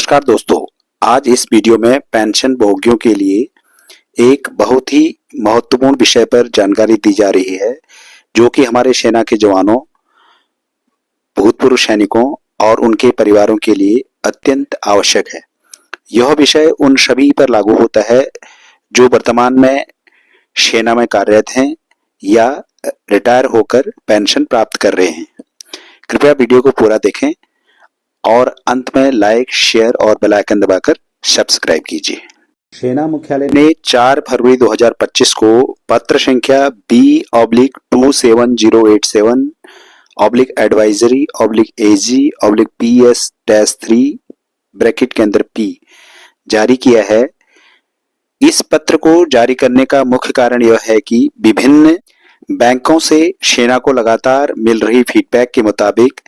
नमस्कार दोस्तों, आज इस वीडियो में पेंशन भोगियों के लिए एक बहुत ही महत्वपूर्ण विषय पर जानकारी दी जा रही है, जो कि हमारे सेना के जवानों, भूतपूर्व सैनिकों और उनके परिवारों के लिए अत्यंत आवश्यक है। यह विषय उन सभी पर लागू होता है जो वर्तमान में सेना में कार्यरत हैं या रिटायर होकर पेंशन प्राप्त कर रहे हैं। कृपया वीडियो को पूरा देखें और अंत में लाइक, शेयर और बेल आइकन दबाकर सब्सक्राइब कीजिए। सेना मुख्यालय ने 4 फरवरी 2025 को पत्र संख्या B/27108/एडवाइजरी/AG/PS-3 ब्रैकेट के अंदर P जारी किया है। इस पत्र को जारी करने का मुख्य कारण यह है कि विभिन्न बैंकों से सेना को लगातार मिल रही फीडबैक के मुताबिक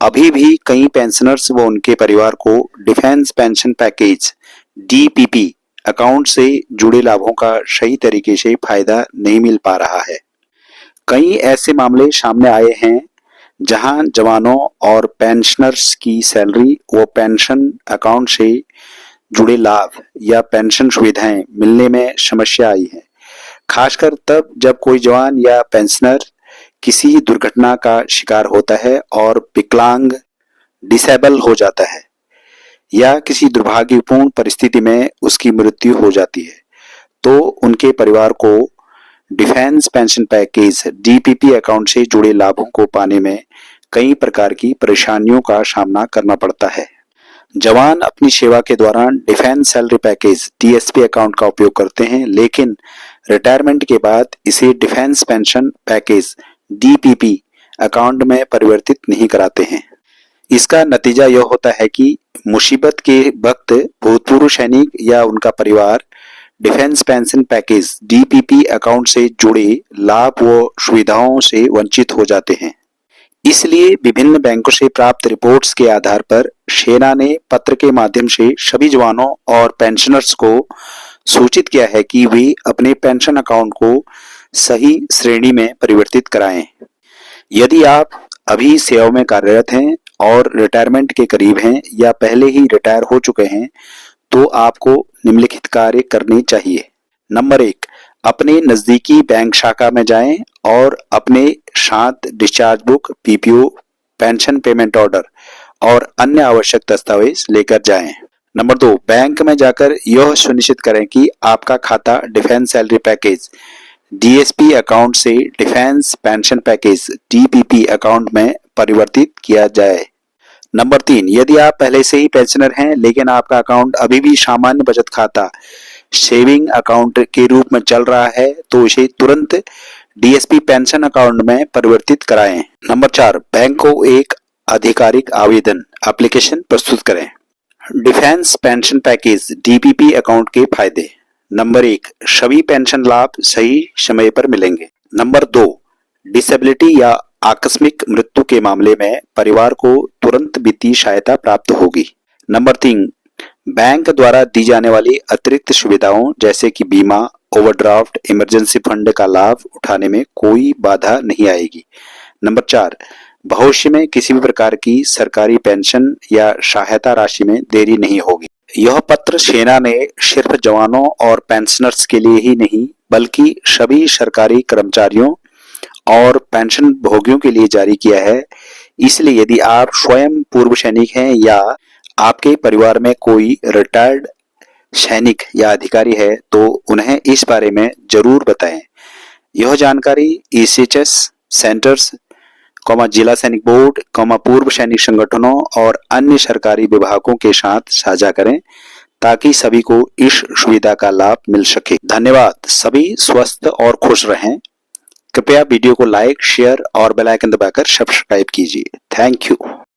अभी भी कई पेंशनर्स व उनके परिवार को defence pension package DPP account से जुड़े लाभों का सही तरीके से फायदा नहीं मिल पा रहा है। कई ऐसे मामले सामने आए हैं जहां जवानों और पेंशनर्स की सैलरी व पेंशन अकाउंट से जुड़े लाभ या पेंशन सुविधाएं मिलने में समस्या आई है, खासकर तब जब कोई जवान या पेंशनर किसी दुर्घटना का शिकार होता है और विकलांग डिसेबल हो जाता है या किसी दुर्भाग्यपूर्ण परिस्थिति में उसकी मृत्यु हो जाती है, तो उनके परिवार को defence pension package DPP account से जुड़े लाभों को पाने में कई प्रकार की परेशानियों का सामना करना पड़ता है। जवान अपनी सेवा के दौरान defence salary package DSP account का उपयोग करते हैं, लेकिन रिटायरमेंट के बाद इसे defence pension package DPP account में परिवर्तित नहीं कराते हैं। इसका नतीजा यह होता है कि मुसीबत के वक्त भूतपूर्व सैनिक या उनका परिवार defence pension package DPP account से जुड़े लाभ व सुविधाओं से वंचित हो जाते हैं। इसलिए विभिन्न बैंकों से प्राप्त रिपोर्ट्स के आधार पर सेना ने पत्र के माध्यम से सभी जवानों और पेंशनर्स को सूचित किया है कि वे अपने पेंशन अकाउंट को सही श्रेणी में परिवर्तित कराएं। यदि आप अभी सेवा में कार्यरत हैं और रिटायरमेंट के करीब हैं या पहले ही रिटायर हो चुके हैं, तो आपको निम्नलिखित कार्य करने चाहिए। नंबर 1, अपने नजदीकी बैंक शाखा में जाएं और अपने साथ discharge book, PPO, pension payment order और अन्य आवश्यक दस्तावेज लेकर जाएं। नंबर 2, बैंक में जाकर यह सुनिश्चित करें कि आपका खाता defence salary package DSP account से defence pension package DPP account में परिवर्तित किया जाए। नंबर 3, यदि आप पहले से ही पेंशनर हैं लेकिन आपका अकाउंट अभी भी सामान्य बचत खाता सेविंग अकाउंट के रूप में चल रहा है, तो इसे तुरंत DSP पेंशन अकाउंट में परिवर्तित कराएं। नंबर 4, बैंक को एक आधिकारिक आवेदन एप्लीकेशन प्रस्तुत करें। Defence pension package DPP account के फायदे। नंबर 1, सभी पेंशन लाभ सही समय पर मिलेंगे। नंबर 2, डिसेबिलिटी या आकस्मिक मृत्यु के मामले में परिवार को तुरंत वित्तीय सहायता प्राप्त होगी। नंबर 3, बैंक द्वारा दी जाने वाली अतिरिक्त सुविधाओं जैसे कि बीमा, ओवरड्राफ्ट, इमरजेंसी फंड का लाभ उठाने में कोई बाधा नहीं आएगी। नंबर 4, भविष्य में किसी भी प्रकार की सरकारी पेंशन या सहायता राशि में देरी नहीं होगी। यह पत्र सेना ने सिर्फ जवानों और पेंशनर्स के लिए ही नहीं, बल्कि सभी सरकारी कर्मचारियों और पेंशन भोगियों के लिए जारी किया है। इसलिए यदि आप स्वयं पूर्व सैनिक हैं या आपके परिवार में कोई रिटायर्ड सैनिक या अधिकारी है, तो उन्हें इस बारे में जरूर बताएं। यह जानकारी ECHS सेंटर्स, जिला सैनिक बोर्ड, पूर्व सैनिक संगठनों और अन्य सरकारी विभागों के साथ साझा करें ताकि सभी को इस सुविधा का लाभ मिल सके। धन्यवाद। सभी स्वस्थ और खुश रहें। कृपया वीडियो को लाइक, शेयर और बेल आइकन दबाकर सब्सक्राइब कीजिए। Thank you.